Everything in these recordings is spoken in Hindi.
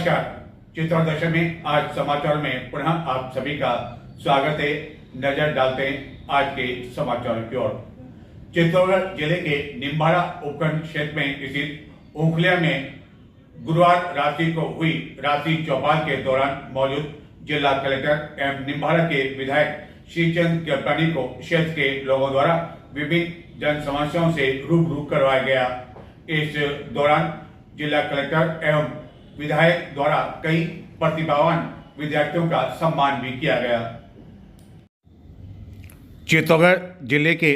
नमस्कार। चित्तौड़ दर्शन में आज समाचार में पुनः आप सभी का स्वागत है। नजर डालते हैं आज के समाचारों की ओर। चित्तौड़गढ़ जिले के निम्बाड़ा उपखंड क्षेत्र में स्थित ऊखलिया में गुरुवार रात्रि को हुई रात्रि चौपाल के दौरान मौजूद जिला कलेक्टर एवं निम्बाड़ा के विधायक श्रीचंद कृपलानी को क्षेत्र के लोगों द्वारा विभिन्न जन समस्याओं से रूबरू करवाया गया। इस दौरान जिला कलेक्टर एवं विधायक द्वारा कई प्रतिभावान विद्यार्थियों का सम्मान भी किया गया। चित्तौड़गढ़ जिले के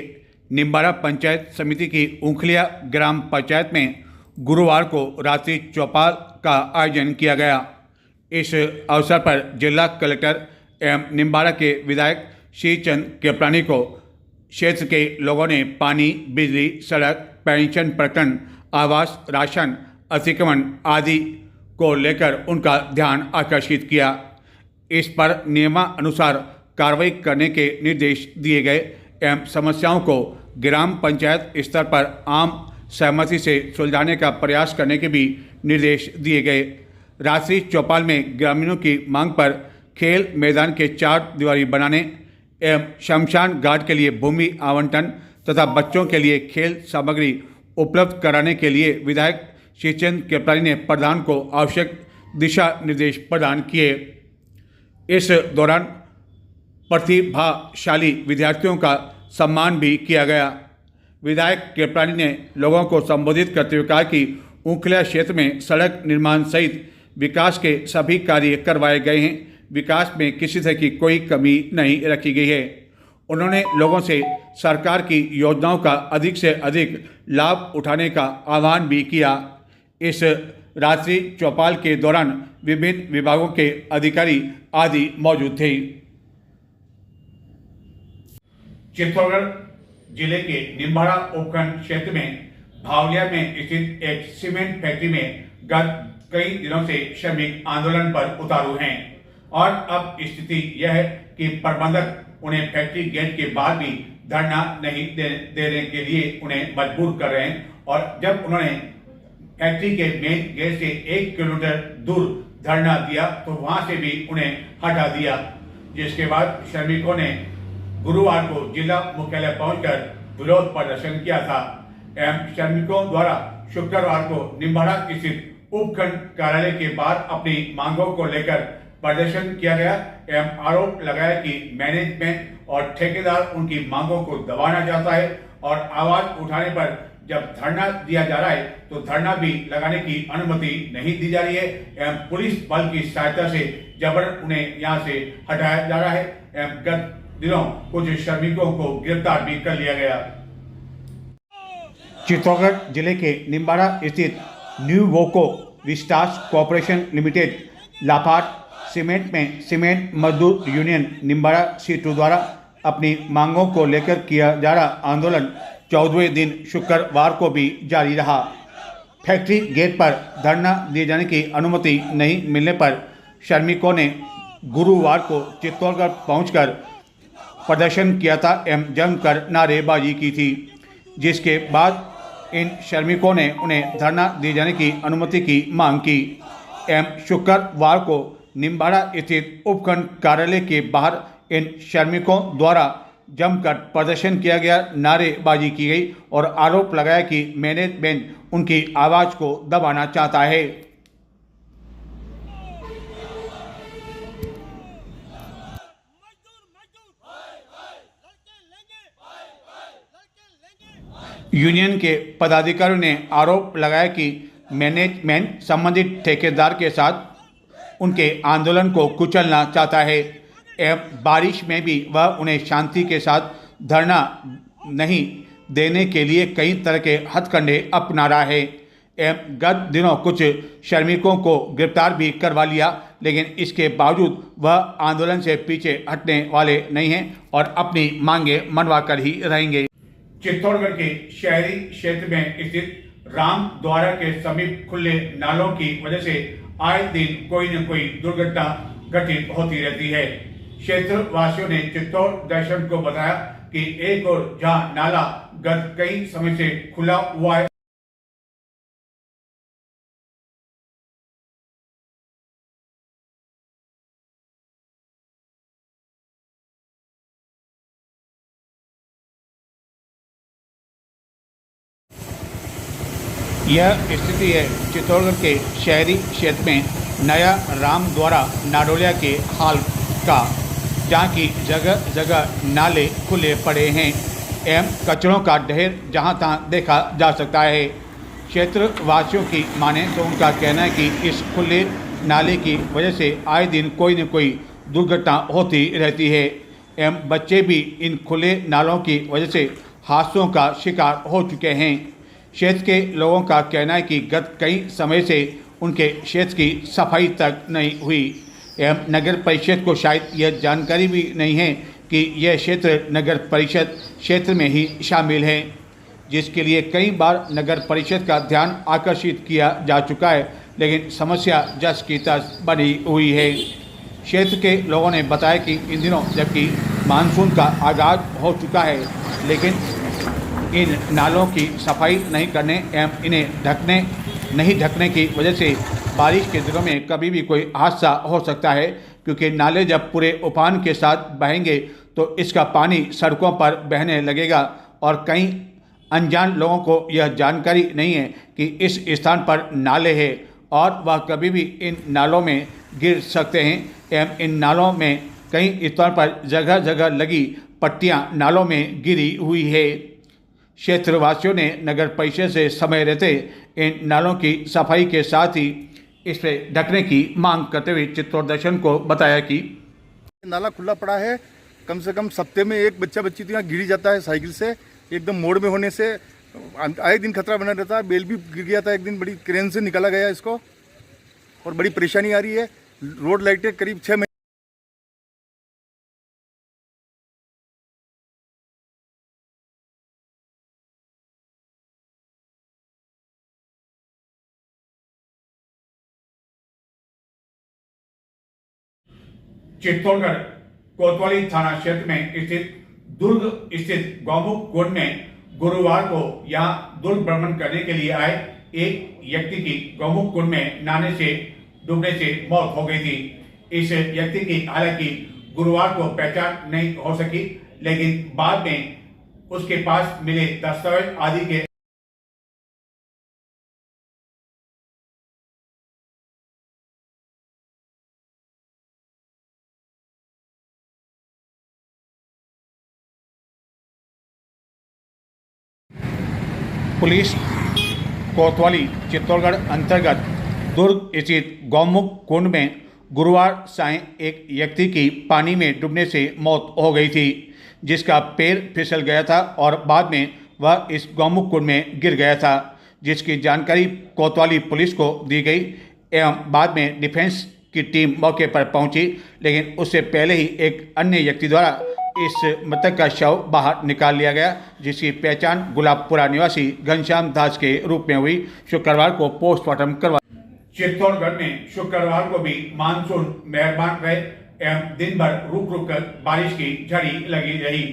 निम्बाड़ा पंचायत समिति की ऊखलिया ग्राम पंचायत में गुरुवार को रात्रि चौपाल का आयोजन किया गया। इस अवसर पर जिला कलेक्टर एवं निम्बाड़ा के विधायक श्रीचंद कृपलानी को क्षेत्र के लोगों ने पानी, बिजली, सड़क, पेंशन प्रकरण, आवास, राशन, अतिक्रमण आदि को लेकर उनका ध्यान आकर्षित किया। इस पर नियमानुसार कार्रवाई करने के निर्देश दिए गए एवं समस्याओं को ग्राम पंचायत स्तर पर आम सहमति से सुलझाने का प्रयास करने के भी निर्देश दिए गए। रात्रि चौपाल में ग्रामीणों की मांग पर खेल मैदान के 4 दीवारी बनाने एवं शमशान घाट के लिए भूमि आवंटन तथा बच्चों के लिए खेल सामग्री उपलब्ध कराने के लिए विधायक श्रीचंद कृपलानी ने प्रधान को आवश्यक दिशा निर्देश प्रदान किए। इस दौरान प्रतिभाशाली विद्यार्थियों का सम्मान भी किया गया। विधायक कृपलानी ने लोगों को संबोधित करते हुए कहा कि ऊखलिया क्षेत्र में सड़क निर्माण सहित विकास के सभी कार्य करवाए गए हैं। विकास में किसी तरह की कोई कमी नहीं रखी गई है। उन्होंने लोगों से सरकार की योजनाओं का अधिक से अधिक लाभ उठाने का आह्वान भी किया। इस रात्रि चौपाल के दौरान विभिन्न विभागों के अधिकारी आदि मौजूद थे। चित्तौड़गढ़ जिले के निम्बाड़ा उपखंड क्षेत्र में भावलिया में स्थित एक सीमेंट फैक्ट्री में गत कई दिनों से श्रमिक आंदोलन पर उतारू हैं और अब स्थिति यह है कि प्रबंधक उन्हें फैक्ट्री गेट के बाहर भी धरना नहीं देने के लिए उन्हें मजबूर कर रहे हैं और जब उन्होंने फैक्ट्री के मेन गेट से 1 किलोमीटर दूर धरना दिया तो वहां से भी उन्हें हटा दिया, जिसके बाद श्रमिकों ने गुरुवार को जिला मुख्यालय पहुंचकर विरोध प्रदर्शन किया था एवं श्रमिकों द्वारा शुक्रवार को निम्बाड़ा स्थित उपखंड कार्यालय के बाहर अपनी मांगों को लेकर प्रदर्शन किया गया एवं आरोप लगाया कि मैनेजमेंट और ठेकेदार उनकी मांगों को दबाना चाहता है और आवाज उठाने पर जब धरना दिया जा रहा है तो धरना भी लगाने की अनुमति नहीं दी जा रही है एवं पुलिस बल की सहायता से जबरन उन्हें यहां से हटाया जा रहा है एवं गत दिनों कुछ श्रमिकों को गिरफ्तार भी कर लिया गया। चित्तौड़गढ़ जिले के निम्बाड़ा स्थित Nuvoco Vistas corporation limited लाफाट सीमेंट में सीमेंट मजदूर यूनियन निम्बाड़ा C2 द्वारा अपनी मांगों को लेकर किया जा रहा आंदोलन 14वें दिन शुक्रवार को भी जारी रहा। फैक्ट्री गेट पर धरना दिए जाने की अनुमति नहीं मिलने पर श्रमिकों ने गुरुवार को चित्तौड़गढ़ पहुंचकर प्रदर्शन किया था एवं जमकर नारेबाजी की थी, जिसके बाद इन श्रमिकों ने उन्हें धरना दिए जाने की अनुमति की मांग की एवं शुक्रवार को निम्बाड़ा स्थित उपखंड कार्यालय के बाहर इन श्रमिकों द्वारा जमकर प्रदर्शन किया गया, नारेबाजी की गई और आरोप लगाया कि मैनेजमेंट उनकी आवाज को दबाना चाहता है। यूनियन के पदाधिकारियों ने आरोप लगाया कि मैनेजमेंट संबंधित ठेकेदार के साथ उनके आंदोलन को कुचलना चाहता है एवं बारिश में भी वह उन्हें शांति के साथ धरना नहीं देने के लिए कई तरह के हथकंडे अपना रहा है एवं गत दिनों कुछ श्रमिकों को गिरफ्तार भी करवा लिया, लेकिन इसके बावजूद वह आंदोलन से पीछे हटने वाले नहीं हैं और अपनी मांगे मनवा कर ही रहेंगे। चित्तौड़गढ़ के शहरी क्षेत्र में स्थित राम द्वारा के समीप खुले नालों की वजह से आए दिन कोई न कोई दुर्घटना घटित होती रहती है। क्षेत्र वासियों ने चित्तौड़ दर्शन को बताया कि एक और जहां नाला गत कई समय से खुला हुआ है यह स्थिति है चित्तौड़गढ़ के शहरी क्षेत्र में नया रामद्वारा नाडोलिया के हाल का, जहाँ की जगह जगह नाले खुले पड़े हैं एवं कचरों का ढेर जहाँ तहाँ देखा जा सकता है। क्षेत्रवासियों की माने तो उनका कहना है कि इस खुले नाले की वजह से आए दिन कोई न कोई दुर्घटना होती रहती है एवं बच्चे भी इन खुले नालों की वजह से हादसों का शिकार हो चुके हैं। क्षेत्र के लोगों का कहना है कि गत कई समय से उनके क्षेत्र की सफाई तक नहीं हुई एवं नगर परिषद को शायद यह जानकारी भी नहीं है कि यह क्षेत्र नगर परिषद क्षेत्र में ही शामिल है, जिसके लिए कई बार नगर परिषद का ध्यान आकर्षित किया जा चुका है, लेकिन समस्या जस की तस बनी हुई है। क्षेत्र के लोगों ने बताया कि इन दिनों जबकि मानसून का आगाज हो चुका है, लेकिन इन नालों की सफाई नहीं करने एवं इन्हें नहीं ढकने की वजह से बारिश के दिनों में कभी भी कोई हादसा हो सकता है, क्योंकि नाले जब पूरे उफान के साथ बहेंगे तो इसका पानी सड़कों पर बहने लगेगा और कई अनजान लोगों को यह जानकारी नहीं है कि इस स्थान पर नाले हैं और वह कभी भी इन नालों में गिर सकते हैं एवं इन नालों में कई स्थान पर जगह जगह लगी पट्टियां नालों में गिरी हुई है। क्षेत्रवासियों ने नगर परिषद से समय रहते इन नालों की सफाई के साथ ही इसे ढकने की मांग करते हुए चित्तौड़ दर्शन को बताया कि नाला खुला पड़ा है, कम से कम सप्ते में एक बच्चा बच्ची तो यहाँ गिरी जाता है साइकिल से, एकदम मोड़ में होने से आए दिन खतरा बना रहता है। बेल भी गिर गया था एक दिन, बड़ी क्रेन से निकाला गया इसको और बड़ी परेशानी आ रही है। रोड लाइटें करीब 6 महीने चित्तौड़गढ़ कोतवाली थाना क्षेत्र में स्थित दुर्ग स्थित गौमुख कुंड में गुरुवार को यहां दुर्ग भ्रमण करने के लिए आए एक व्यक्ति की गौमुख कुंड में नहाने से डूबने से मौत हो गई थी। इस व्यक्ति की हालांकि गुरुवार को पहचान नहीं हो सकी, लेकिन बाद में उसके पास मिले दस्तावेज आदि के पुलिस कोतवाली चित्तौड़गढ़ अंतर्गत दुर्ग स्थित गौमुख कुंड में गुरुवार सायं एक व्यक्ति की पानी में डूबने से मौत हो गई थी, जिसका पैर फिसल गया था और बाद में वह इस गौमुख कुंड में गिर गया था, जिसकी जानकारी कोतवाली पुलिस को दी गई एवं बाद में डिफेंस की टीम मौके पर पहुंची, लेकिन उससे पहले ही एक अन्य व्यक्ति द्वारा इस मृतक का शव बाहर निकाल लिया गया, जिसकी पहचान गुलाबपुरा निवासी घनश्याम दास के रूप में हुई। शुक्रवार को पोस्टमार्टम करवा। चित्तौड़गढ़ में शुक्रवार को भी मानसून मेहरबान रहे एवं दिन भर रुक रुक कर बारिश की झड़ी लगी रही,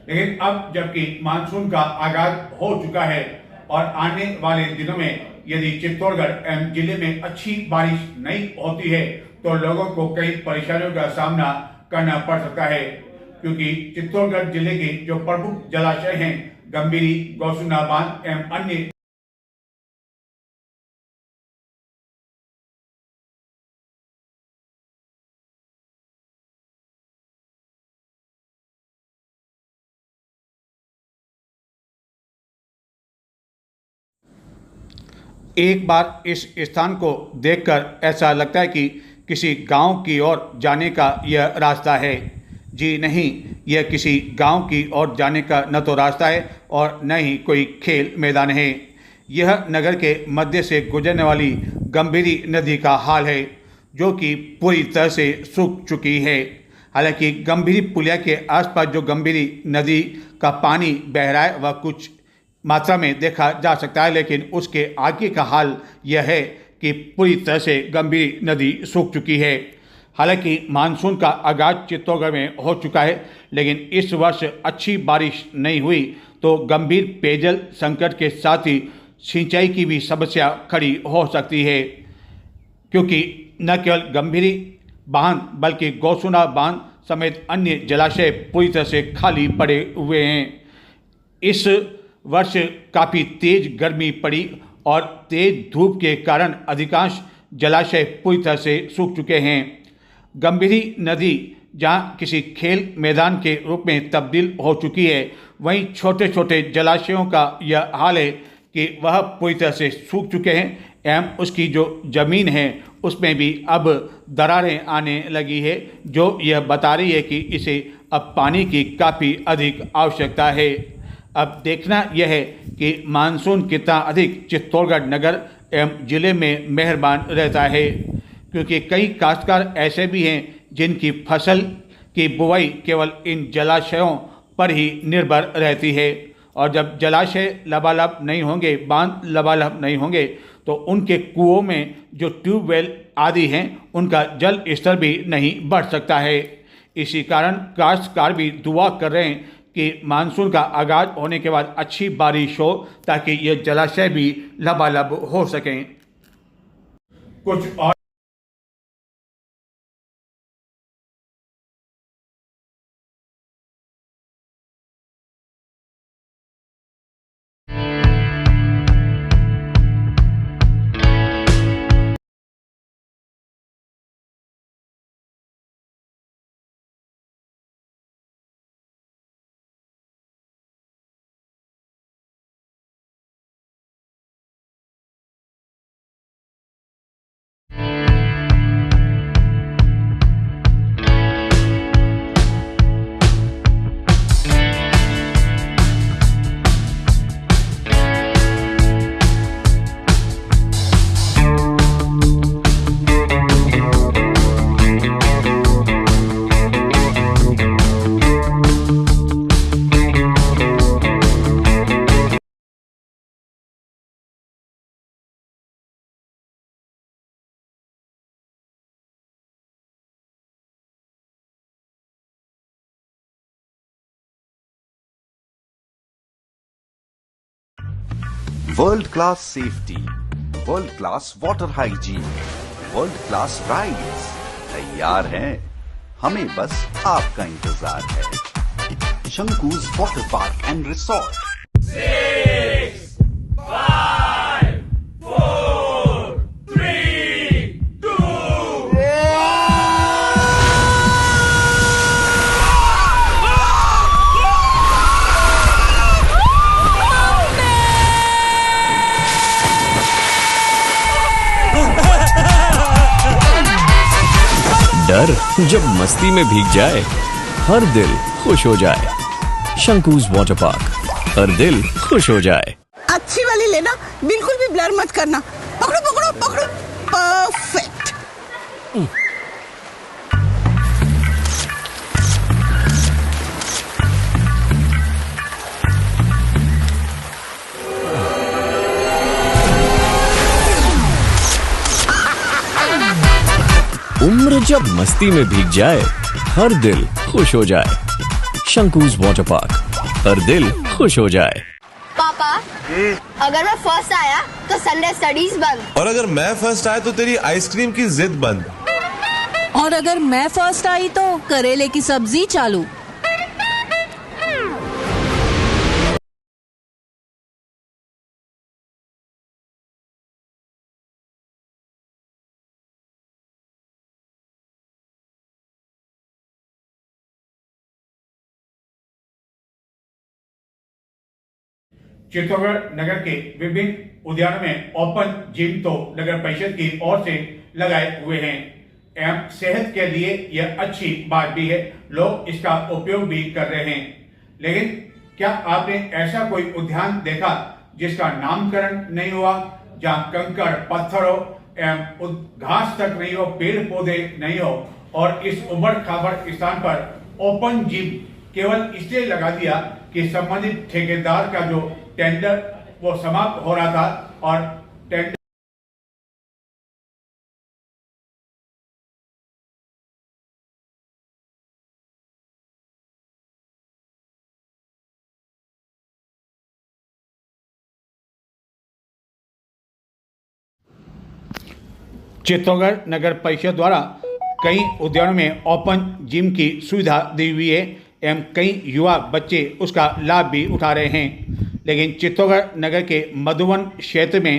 लेकिन अब जबकि मानसून का आगाज हो चुका है और आने वाले दिनों में यदि चित्तौड़गढ़ एवं जिले में अच्छी बारिश नहीं होती है तो लोगों को कई परेशानियों का सामना करना पड़ सकता है, क्योंकि चित्तौड़गढ़ जिले के जो प्रमुख जलाशय हैं गंभीरी, गौसुना बांध एवं अन्य एक बार इस स्थान को देखकर ऐसा लगता है कि किसी गांव की ओर जाने का यह रास्ता है। जी नहीं, यह किसी गांव की ओर जाने का न तो रास्ता है और न ही कोई खेल मैदान है। यह नगर के मध्य से गुजरने वाली गंभीरी नदी का हाल है, जो कि पूरी तरह से सूख चुकी है। हालांकि गंभीरी पुलिया के आसपास जो गंभीरी नदी का पानी बह रहा है वह कुछ मात्रा में देखा जा सकता है, लेकिन उसके आगे का हाल यह है कि पूरी तरह से गंभीर नदी सूख चुकी है। हालांकि मानसून का आगाज चित्तौड़गढ़ में हो चुका है, लेकिन इस वर्ष अच्छी बारिश नहीं हुई तो गंभीर पेयजल संकट के साथ ही सिंचाई की भी समस्या खड़ी हो सकती है, क्योंकि न केवल गंभीरी बांध बल्कि गौसुना बांध समेत अन्य जलाशय पूरी तरह से खाली पड़े हुए हैं। इस वर्ष काफ़ी तेज गर्मी पड़ी और तेज धूप के कारण अधिकांश जलाशय पूरी तरह से सूख चुके हैं। गंभीरी नदी जहां किसी खेल मैदान के रूप में तब्दील हो चुकी है, वहीं छोटे छोटे जलाशयों का यह हाल है कि वह पूरी तरह से सूख चुके हैं एवं उसकी जो ज़मीन है उसमें भी अब दरारें आने लगी है, जो यह बता रही है कि इसे अब पानी की काफ़ी अधिक आवश्यकता है। अब देखना यह है कि मानसून कितना अधिक चित्तौड़गढ़ नगर एवं ज़िले में मेहरबान रहता है, क्योंकि कई काश्तकार ऐसे भी हैं जिनकी फसल की बुवाई केवल इन जलाशयों पर ही निर्भर रहती है, और जब जलाशय लबालब नहीं होंगे, बांध लबालब नहीं होंगे, तो उनके कुओं में जो ट्यूबवेल आदि हैं उनका जल स्तर भी नहीं बढ़ सकता है। इसी कारण काश्तकार भी दुआ कर रहे हैं कि मानसून का आगाज होने के बाद अच्छी बारिश हो ताकि ये जलाशय भी लबालब हो सकें। कुछ और world class safety, world class water hygiene, world class rides तैयार हैं। हमें बस आपका इंतजार है। Shankus water park and resort. 6, 5, 4, 3, 2 डर जब मस्ती में भीग जाए, हर दिल खुश हो जाए। शंकूज वाटर पार्क, हर दिल खुश हो जाए। अच्छी वाली लेना, बिल्कुल भी ब्लर मत करना। पकड़ो पकड़ो पकड़ो, परफेक्ट। उम्र जब मस्ती में भीग जाए, हर दिल खुश हो जाए। शंकूज वाटर पार्क, हर दिल खुश हो जाए। पापा, अगर मैं फर्स्ट आया तो संडे स्टडीज बंद, और अगर मैं फर्स्ट आया तो तेरी आइसक्रीम की जिद बंद, और अगर मैं फर्स्ट आई तो करेले की सब्जी चालू। चित्तौड़गढ़ नगर के विभिन्न उद्यानों में ओपन जिम तो नगर परिषद की ओर से लगाए हुए हैं एवं सेहत के लिए यह अच्छी बात भी है, लोग इसका उपयोग भी कर रहे हैं। लेकिन क्या आपने ऐसा कोई उद्यान देखा जिसका नामकरण नहीं हुआ, जहां कंकड़ पत्थरों एवं घास तक नहीं हो, पेड़ पौधे नहीं हो, और इस उबड़ खाबड़ स्थान पर ओपन जिम केवल इसलिए लगा दिया कि संबंधित ठेकेदार का जो टेंडर वो समाप्त हो रहा था, और टेंडर चित्तौड़गढ़ नगर परिषद द्वारा कई उद्यानों में ओपन जिम की सुविधा दी हुई है एवं कई युवा बच्चे उसका लाभ भी उठा रहे हैं। लेकिन चित्तौड़गढ़ नगर के मधुवन क्षेत्र में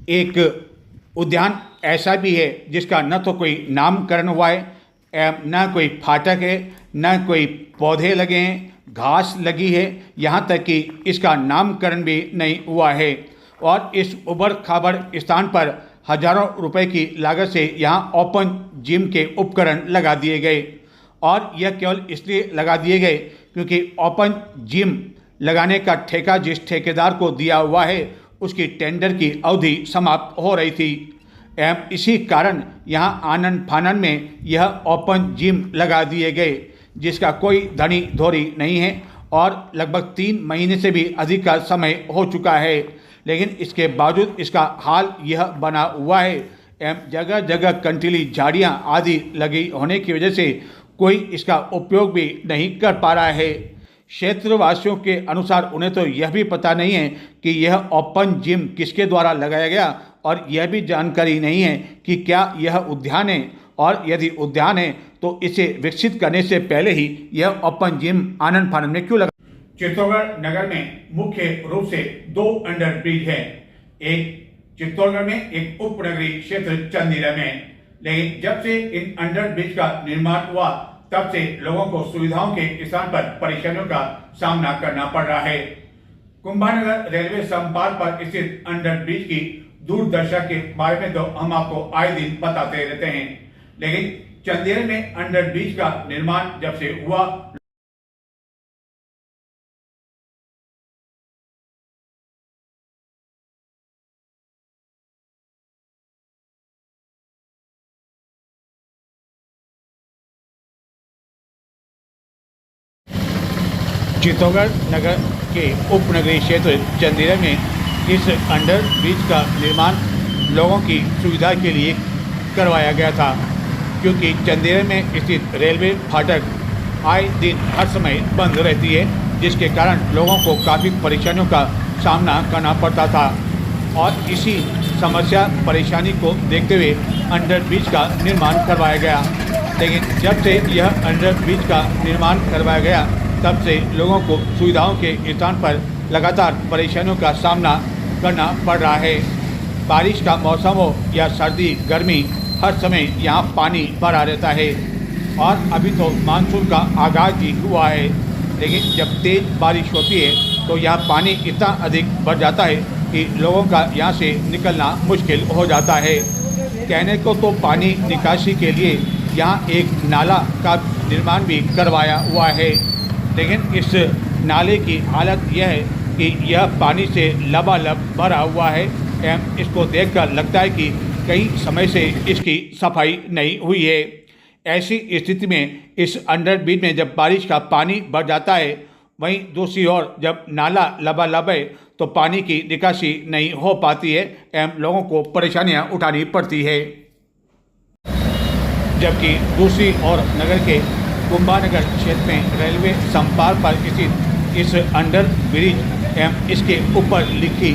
एक उद्यान ऐसा भी है जिसका न तो कोई नामकरण हुआ है, न कोई फाटक है, न कोई पौधे लगे हैं, घास लगी है, यहाँ तक कि इसका नामकरण भी नहीं हुआ है। और इस उबड़ खाबड़ स्थान पर हजारों रुपए की लागत से यहाँ ओपन जिम के उपकरण लगा दिए गए और यह केवल इसलिए लगा दिए गए क्योंकि ओपन जिम लगाने का ठेका जिस ठेकेदार को दिया हुआ है उसकी टेंडर की अवधि समाप्त हो रही थी एवं इसी कारण यहाँ आनन फानन में यह ओपन जिम लगा दिए गए जिसका कोई धनी धोरी नहीं है और लगभग 3 महीने से भी अधिक का समय हो चुका है। लेकिन इसके बावजूद इसका हाल यह बना हुआ है एवं जगह जगह कंटीली झाड़ियाँ आदि लगी होने की वजह से कोई इसका उपयोग भी नहीं कर पा रहा है। क्षेत्रवासियों के अनुसार उन्हें तो यह भी पता नहीं है कि यह ओपन जिम किसके द्वारा लगाया गया और यह भी जानकारी नहीं है कि क्या यह उद्यान है और यदि उद्यान है तो इसे विकसित करने से पहले ही यह ओपन जिम आनन फानन में क्यों लगा। चित्तौड़गढ़ नगर में मुख्य रूप से 2 अंडरब्रिज है, एक चित्तौड़गढ़ में, एक उपनगरीय क्षेत्र चंदीरा में। लेकिन जब से इन अंडरब्रिज का निर्माण हुआ तब से लोगों को सुविधाओं के स्थान पर परेशानियों का सामना करना पड़ रहा है। कुंभानगर रेलवे संपार पर स्थित अंडरब्रिज की दूरदर्शा के बारे में तो हम आपको आए दिन बताते रहते हैं, लेकिन चंदेरे में अंडरब्रिज का निर्माण जब से हुआ चित्तौड़गढ़ नगर के उपनगरीय क्षेत्र चंदेरा में इस अंडर ब्रिज का निर्माण लोगों की सुविधा के लिए करवाया गया था क्योंकि चंदेरा में स्थित रेलवे फाटक आए दिन हर समय बंद रहती है जिसके कारण लोगों को काफ़ी परेशानियों का सामना करना पड़ता था और इसी समस्या परेशानी को देखते हुए अंडर ब्रिज का निर्माण करवाया गया। लेकिन जब से यह अंडर ब्रिज का निर्माण करवाया गया तब से लोगों को सुविधाओं के स्थान पर लगातार परेशानियों का सामना करना पड़ रहा है। बारिश का मौसम हो या सर्दी गर्मी हर समय यहाँ पानी भरा रहता है और अभी तो मानसून का आगाज ही हुआ है, लेकिन जब तेज बारिश होती है तो यहाँ पानी इतना अधिक बढ़ जाता है कि लोगों का यहाँ से निकलना मुश्किल हो जाता है। कहने को तो पानी निकासी के लिए यहाँ एक नाला का निर्माण भी करवाया हुआ है, लेकिन इस नाले की हालत यह है कि यह पानी से लबालब भरा हुआ है एवं इसको देखकर लगता है कि कई समय से इसकी सफाई नहीं हुई है। ऐसी स्थिति में इस अंडरब्रिज में जब बारिश का पानी बढ़ जाता है, वहीं दूसरी ओर जब नाला लबालब है तो पानी की निकासी नहीं हो पाती है एवं लोगों को परेशानियां उठानी पड़ती है। जबकि दूसरी ओर नगर के कुंभानगर क्षेत्र में रेलवे संपार पर स्थित इस अंडर ब्रिज एवं इसके ऊपर लिखी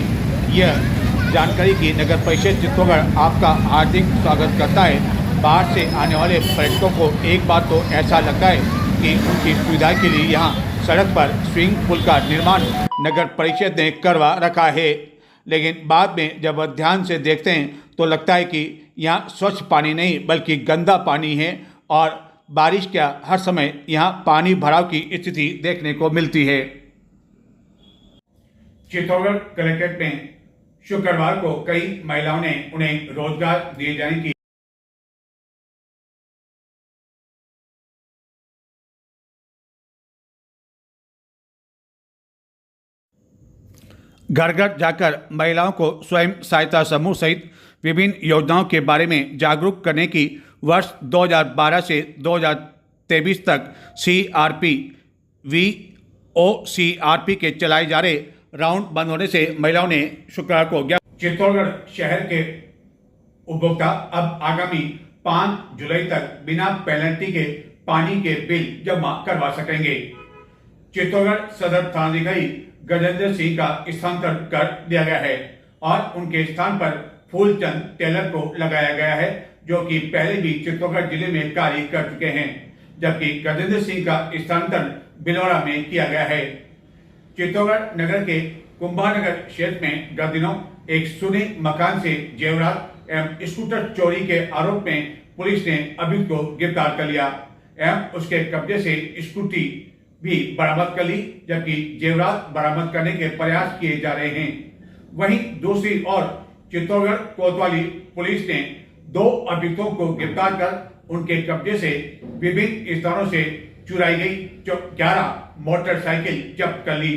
यह जानकारी की नगर परिषद चित्तौड़गढ़ आपका हार्दिक स्वागत करता है। बाहर से आने वाले पर्यटकों को एक बार तो ऐसा लगता है कि उनकी सुविधा के लिए यहाँ सड़क पर स्विमिंग पूल का निर्माण नगर परिषद ने करवा रखा है, लेकिन बाद में जब ध्यान से देखते हैं तो लगता है कि यहाँ स्वच्छ पानी नहीं बल्कि गंदा पानी है और बारिश का हर समय यहाँ पानी भराव की स्थिति देखने को मिलती है। चित्तौड़गढ़ कलेक्ट्रेट में शुक्रवार को कई महिलाओं ने उन्हें रोजगार दिए जाने की घर घर जाकर महिलाओं को स्वयं सहायता समूह सहित विभिन्न योजनाओं के बारे में जागरूक करने की वर्ष 2012 से 2023 तक CRP VOCRP के चलाए जा रहे राउंड बंद होने से महिलाओं ने शुक्रवार को चित्तौड़गढ़ शहर के उपभोक्ता अब आगामी 5 जुलाई तक बिना पेनल्टी के पानी के बिल जमा करवा सकेंगे। चित्तौड़गढ़ सदर थानाधिकारी गजेंद्र सिंह का स्थानांतरण कर दिया गया है और उनके स्थान पर फूलचंद टेलर को लगाया गया है, जो कि पहले भी चित्तौड़गढ़ जिले में कार्य कर चुके हैं, जबकि गजेंद्र सिंह का स्थानांतरण भिलवाड़ा में किया गया है। चित्तौड़गढ़ नगर के कुंभानगर क्षेत्र में गत दिनों एक सुने मकान से जेवरात एवं स्कूटर चोरी के आरोप में पुलिस ने अभियुक्त को गिरफ्तार कर लिया एवं उसके कब्जे से स्कूटी भी बरामद कर ली, जबकि जेवरात बरामद करने के प्रयास किए जा रहे हैं। वहीं दूसरी ओर चित्तौड़गढ़ कोतवाली पुलिस ने 2 अभियुक्तों को गिरफ्तार कर उनके कब्जे से विभिन्न स्थानों से चुराई गई 11 मोटरसाइकिल जब्त कर ली।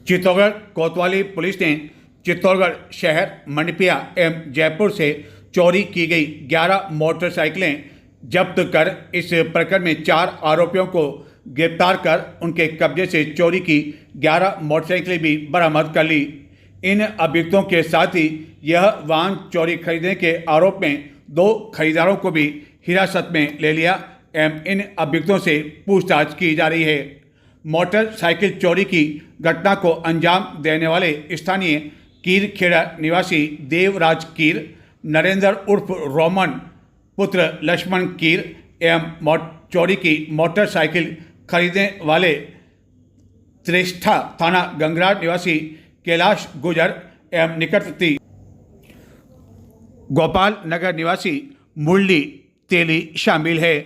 चित्तौड़गढ़ कोतवाली पुलिस ने चित्तौड़गढ़ शहर, मंडपिया एवं जयपुर से चोरी की गई 11 मोटरसाइकिलें जब्त कर इस प्रकरण में 4 आरोपियों को गिरफ्तार कर उनके कब्जे से चोरी की 11 मोटरसाइकिलें भी बरामद कर ली। इन अभियुक्तों के साथ ही यह वाहन चोरी खरीदने के आरोप में 2 खरीदारों को भी हिरासत में ले लिया एवं इन अभियुक्तों से पूछताछ की जा रही है। मोटरसाइकिल चोरी की घटना को अंजाम देने वाले स्थानीय कीरखेड़ा निवासी देवराज कीर, नरेंद्र उर्फ रोमन पुत्र लक्ष्मण कीर एवं चोरी की मोटरसाइकिल खरीदने वाले त्रिष्ठा थाना गंगरार निवासी कैलाश गुजर एवं निकटवर्ती गोपाल नगर निवासी मुरली तेली शामिल है।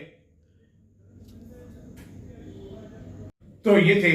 तो ये थे